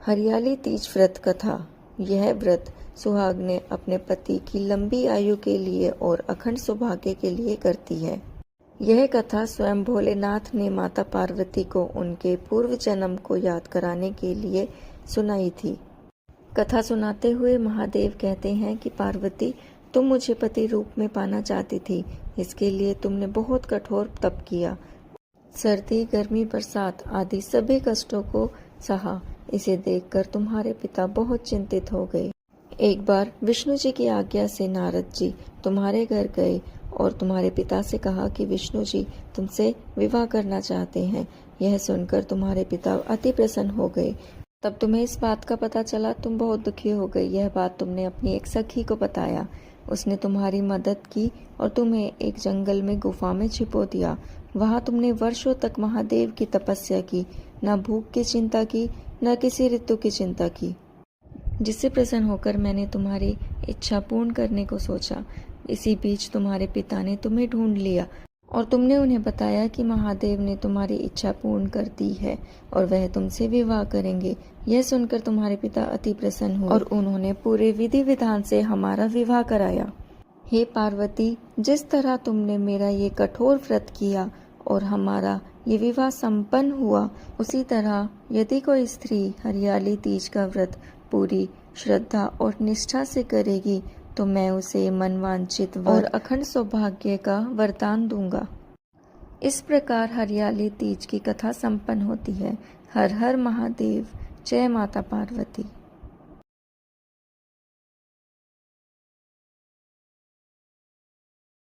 हरियाली तीज व्रत कथा। यह व्रत सुहागनें अपने पति की लंबी आयु के लिए और अखंड सौभाग्य के लिए करती है। यह कथा स्वयं भोलेनाथ ने माता पार्वती को उनके पूर्व जन्म को याद कराने के लिए सुनाई थी। कथा सुनाते हुए महादेव कहते हैं कि पार्वती, तुम मुझे पति रूप में पाना चाहती थी, इसके लिए तुमने बहुत कठोर तप किया, सर्दी, गर्मी, बरसात आदि सभी कष्टों को सहा। इसे देखकर तुम्हारे पिता बहुत चिंतित हो गए। एक बार विष्णु जी की आज्ञा से नारद जी तुम्हारे घर गए और तुम्हारे पिता से कहा कि विष्णु जी तुमसे विवाह करना चाहते हैं। यह सुनकर तुम्हारे पिता अति प्रसन्न हो गए। तब तुम्हें इस बात का पता चला, तुम बहुत दुखी हो गई। यह बात तुमने अपनी एक सखी को बताया, उसने तुम्हारी मदद की और तुम्हें एक जंगल में गुफा में छिपो दिया। वहां तुमने वर्षों तक महादेव की तपस्या की, न भूख की चिंता की, न किसी ऋतु की चिंता की। जिससे प्रसन्न होकर मैंने तुम्हारी इच्छा पूर्ण करने को सोचा। इसी बीच तुम्हारे पिता ने तुम्हें ढूंढ लिया और तुमने उन्हें बताया कि महादेव ने तुम्हारी इच्छा पूर्ण कर दी है और वह तुमसे विवाह करेंगे। यह सुनकर तुम्हारे पिता अति प्रसन्न हुए और उन्होंने पूरे विधि विधान से हमारा विवाह कराया। हे पार्वती, जिस तरह तुमने मेरा ये कठोर व्रत किया और हमारा ये विवाह संपन्न हुआ, उसी तरह यदि कोई स्त्री हरियाली तीज का व्रत पूरी श्रद्धा और निष्ठा से करेगी तो मैं उसे मनवांछित और अखंड सौभाग्य का वरदान दूंगा। इस प्रकार हरियाली तीज की कथा संपन्न होती है। हर हर महादेव। जय माता पार्वती।